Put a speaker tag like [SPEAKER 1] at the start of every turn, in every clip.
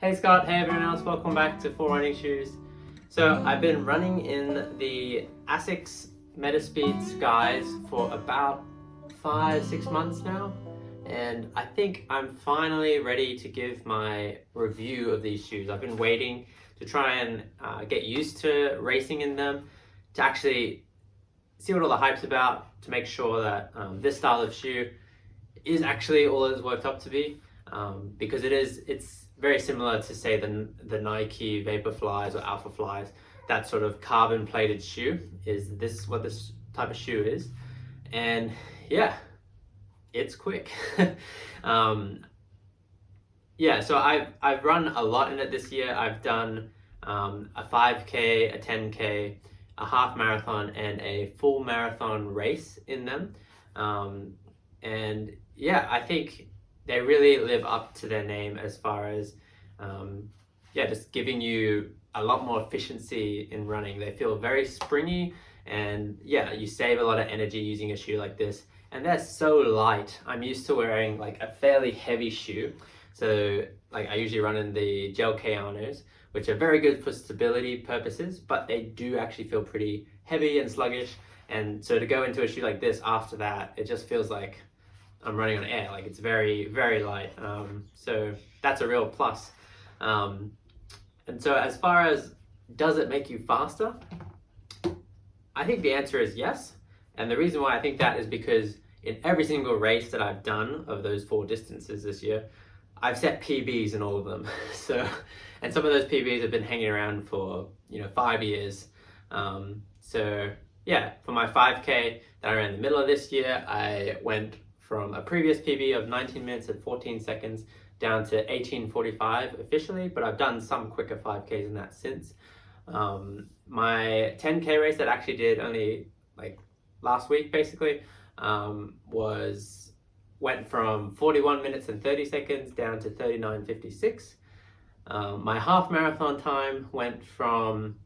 [SPEAKER 1] Hey Scott, hey everyone else, welcome back to 4 Running Shoes. So I've been running in the Asics Metaspeed Skies for about 5-6 months now, and I think I'm finally ready to give my review of these shoes. I've been waiting to try and get used to racing in them, to actually see what all the hype's about, to make sure that this style of shoe is actually all it's worked up to be, because it's very similar to, say, the Nike Vaporflies or Alpha Flies. That sort of carbon plated shoe is this what this type of shoe is, and yeah, it's quick. Yeah, so I've run a lot in it this year. I've done a 5K, a 10K, a half marathon, and a full marathon race in them, and yeah, I think they really live up to their name as far as just giving you a lot more efficiency in running. They feel very springy, and yeah, you save a lot of energy using a shoe like this, and they're so light. I'm used to wearing like a fairly heavy shoe, so like I usually run in the gel Kayanos, which are very good for stability purposes, but they do actually feel pretty heavy and sluggish. And so to go into a shoe like this after that, it just feels like I'm running on air. Like, it's very, very light. So that's a real plus. And so as far as does it make you faster, I think the answer is yes. And the reason why I think that is because in every single race that I've done of those 4 distances this year, I've set PBs in all of them. And some of those PBs have been hanging around for 5 years. So yeah, for my 5K that I ran in the middle of this year, I went from a previous PB of 19 minutes and 14 seconds down to 18:45 officially, but I've done some quicker 5Ks in that since. My 10K race that I actually did only like last week basically went from 41 minutes and 30 seconds down to 39:56. My half marathon time went from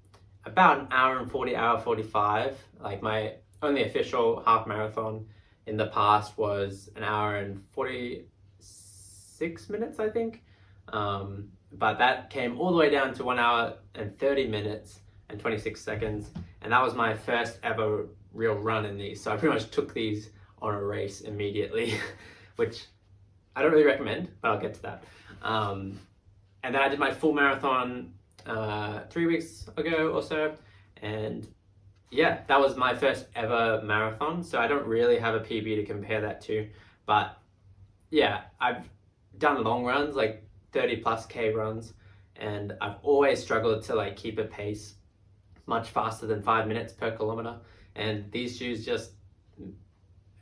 [SPEAKER 1] about an hour and 40, hour 45. Like, my only official half marathon in the past was an hour and 46 minutes, I think. But that came all the way down to 1 hour and 30 minutes and 26 seconds. And that was my first ever real run in these. So I pretty much took these on a race immediately, which I don't really recommend, but I'll get to that. And then I did my full marathon 3 weeks ago or so. And yeah, that was my first ever marathon, so I don't really have a PB to compare that to. But yeah, I've done long runs, like 30 plus K runs, and I've always struggled to like keep a pace much faster than 5 minutes per kilometer. And these shoes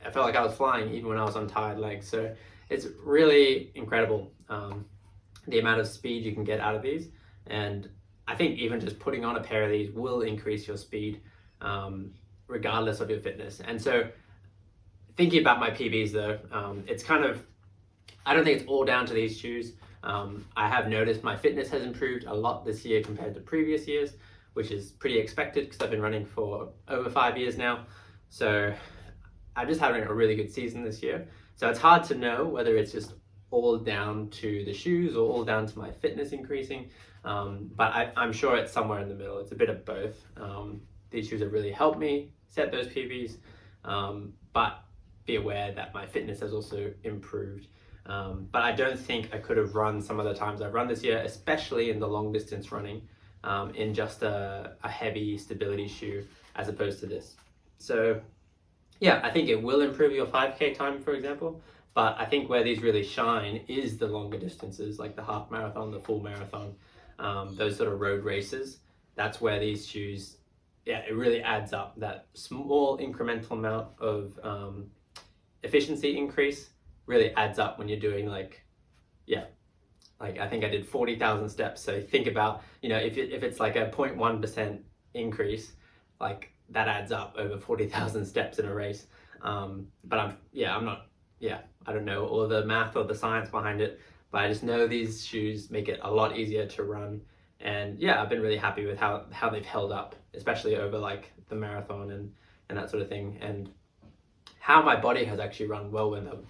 [SPEAKER 1] I felt like I was flying even when I was on tired legs. So it's really incredible, the amount of speed you can get out of these. And I think even just putting on a pair of these will increase your speed, regardless of your fitness. And so thinking about my PBs though, it's kind of, I don't think it's all down to these shoes. I have noticed my fitness has improved a lot this year compared to previous years, which is pretty expected because I've been running for over 5 years now. So I'm just having a really good season this year. So it's hard to know whether it's just all down to the shoes or all down to my fitness increasing. But I'm sure it's somewhere in the middle. It's a bit of both. These shoes have really helped me set those PBs, but be aware that my fitness has also improved. But I don't think I could have run some of the times I've run this year, especially in the long distance running, in just a heavy stability shoe as opposed to this. So yeah, I think it will improve your 5K time, for example. But I think where these really shine is the longer distances, like the half marathon, the full marathon, those sort of road races. That's where these shoes, yeah, it really adds up. That small incremental amount of efficiency increase really adds up when you're doing like I think I did 40,000 steps. So think about, if it's like a 0.1% increase, like that adds up over 40,000 steps in a race. But I don't know all the math or the science behind it, but I just know these shoes make it a lot easier to run. And yeah, I've been really happy with how they've held up, especially over like the marathon and that sort of thing, and how my body has actually run well with them.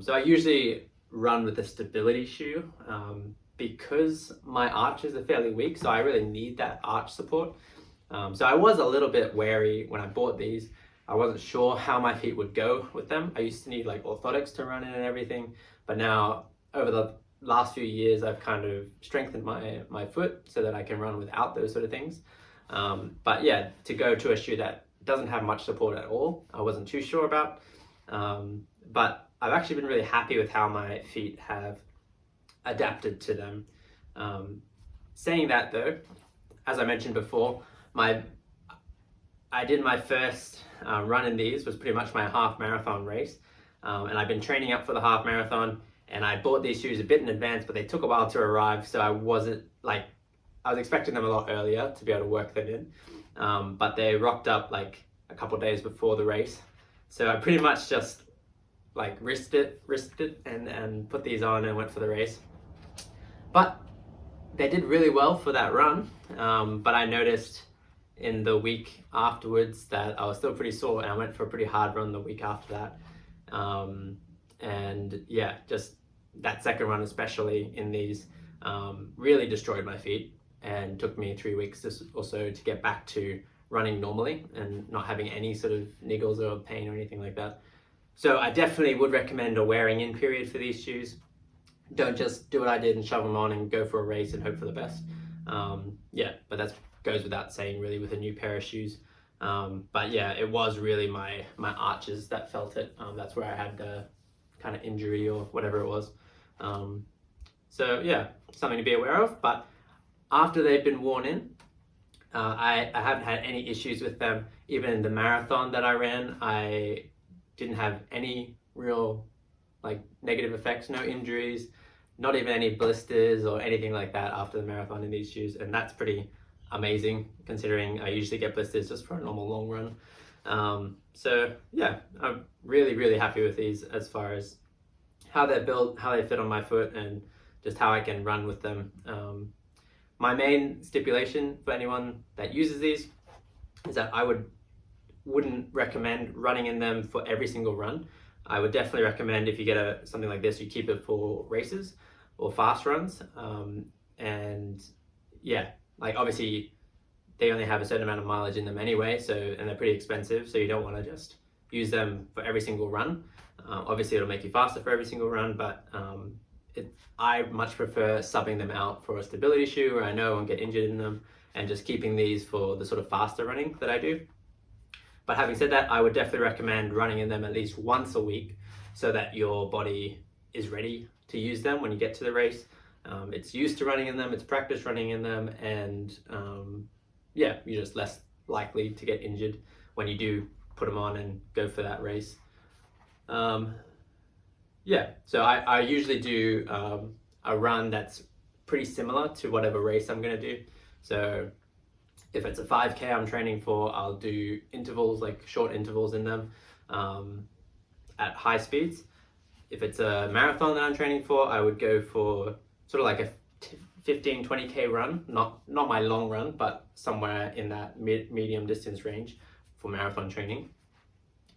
[SPEAKER 1] So I usually run with a stability shoe, because my arches are fairly weak, so I really need that arch support. So I was a little bit wary when I bought these. I wasn't sure how my feet would go with them. I used to need like orthotics to run in and everything, but now over the last few years I've kind of strengthened my foot so that I can run without those sort of things. But yeah, to go to a shoe that doesn't have much support at all, I wasn't too sure about. But I've actually been really happy with how my feet have adapted to them. Saying that though, as I mentioned before, I did my first run in these, was pretty much my half marathon race. And I've been training up for the half marathon, and I bought these shoes a bit in advance, but they took a while to arrive. So I was expecting them a lot earlier to be able to work them in. But they rocked up like a couple of days before the race. So I pretty much just like risked it and put these on and went for the race. But they did really well for that run. But I noticed in the week afterwards that I was still pretty sore, and I went for a pretty hard run the week after that. And yeah, just that second run, especially in these, really destroyed my feet, and took me 3 weeks or so to get back to running normally and not having any sort of niggles or pain or anything like that. So I definitely would recommend a wearing in period for these shoes. Don't just do what I did and shove them on and go for a race and hope for the best. Yeah, but that goes without saying really with a new pair of shoes. But yeah, it was really my arches that felt it. That's where I had the kind of injury or whatever it was. So yeah, something to be aware of. But after they've been worn in, I haven't had any issues with them. Even in the marathon that I ran, I didn't have any real like negative effects, no injuries, not even any blisters or anything like that after the marathon in these shoes. And that's pretty amazing considering I usually get blisters just for a normal long run. So yeah, I'm really happy with these as far as how they're built, how they fit on my foot, and just how I can run with them. My main stipulation for anyone that uses these is that I wouldn't recommend running in them for every single run. I would definitely recommend if you get something like this, you keep it for races or fast runs. And yeah, like obviously they only have a certain amount of mileage in them anyway, and they're pretty expensive, so you don't want to just use them for every single run. Obviously it'll make you faster for every single run, but I much prefer subbing them out for a stability shoe where I know I won't get injured in them, and just keeping these for the sort of faster running that I do. But having said that, I would definitely recommend running in them at least once a week so that your body is ready to use them when you get to the race. It's used to running in them, it's practice running in them, and yeah, you're just less likely to get injured when you do put them on and go for that race. Yeah, so I usually do a run that's pretty similar to whatever race I'm going to do. So if it's a 5K I'm training for, I'll do intervals, like short intervals in them at high speeds. If it's a marathon that I'm training for, I would go for sort of like a 15-20K run, not my long run, but somewhere in that medium distance range for marathon training,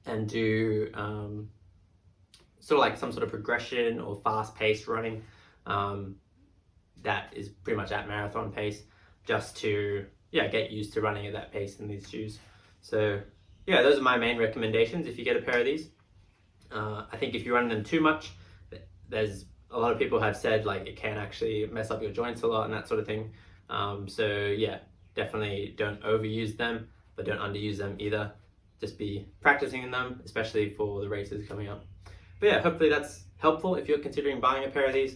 [SPEAKER 1] and do sort of like some sort of progression or fast-paced running that is pretty much at marathon pace, just to get used to running at that pace in these shoes. So yeah, those are my main recommendations if you get a pair of these. I think if you run them too much, there's a lot of people have said like it can actually mess up your joints a lot and that sort of thing. So yeah, definitely don't overuse them, but don't underuse them either. Just be practicing in them, especially for the races coming up. But yeah, hopefully that's helpful if you're considering buying a pair of these.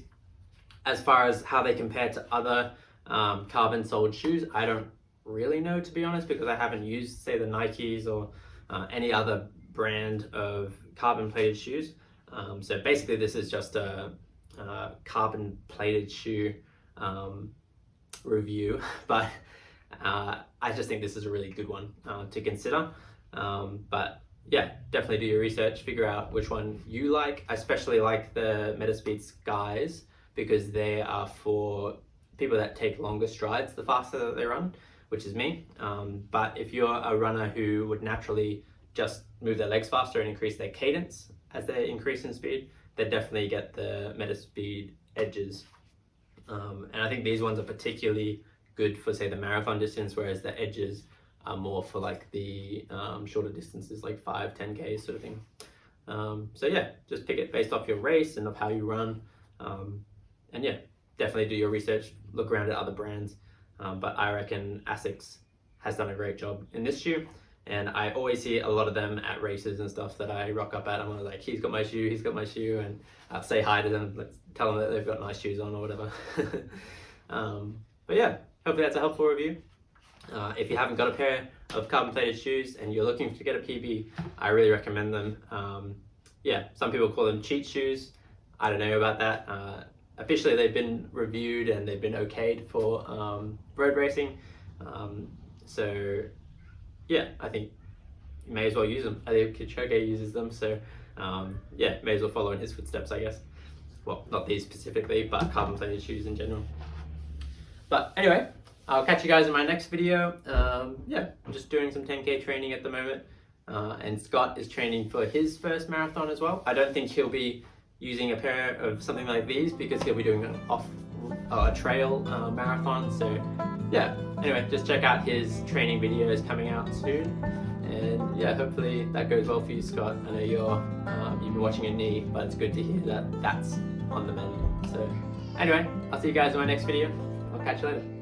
[SPEAKER 1] As far as how they compare to other carbon soled shoes, I don't really know, to be honest, because I haven't used, say, the Nikes or any other brand of carbon plated shoes. So basically this is just a carbon plated shoe review, but I just think this is a really good one to consider. But yeah, definitely do your research, figure out which one you like. I especially like the Metaspeed Skies because they are for people that take longer strides the faster that they run, which is me. But if you're a runner who would naturally just move their legs faster and increase their cadence as they increase in speed, they definitely get the Metaspeed Edges. And I think these ones are particularly good for, say, the marathon distance, whereas the edges are more for like the shorter distances, like 5, 10K sort of thing. So yeah, just pick it based off your race and of how you run. And yeah, definitely do your research, look around at other brands. But I reckon Asics has done a great job in this shoe. And I always see a lot of them at races and stuff that I rock up at. I'm like, he's got my shoe, and I'll say hi to them, tell them that they've got nice shoes on or whatever. But yeah, hopefully that's a helpful review. If you haven't got a pair of carbon plated shoes and you're looking to get a PB, I really recommend them. Yeah, some people call them cheat shoes. I don't know about that. Officially they've been reviewed and they've been okayed for road racing. So yeah, I think you may as well use them. I think Kipchoge uses them, so yeah, may as well follow in his footsteps, I guess. Well, not these specifically, but carbon plated shoes in general. But anyway, I'll catch you guys in my next video. Yeah, I'm just doing some 10K training at the moment. And Scott is training for his first marathon as well. I don't think he'll be using a pair of something like these because he'll be doing an trail marathon. So yeah, anyway, just check out his training videos coming out soon. And yeah, hopefully that goes well for you, Scott. I know you've been watching a knee, but it's good to hear that that's on the mend. So anyway, I'll see you guys in my next video. I'll catch you later.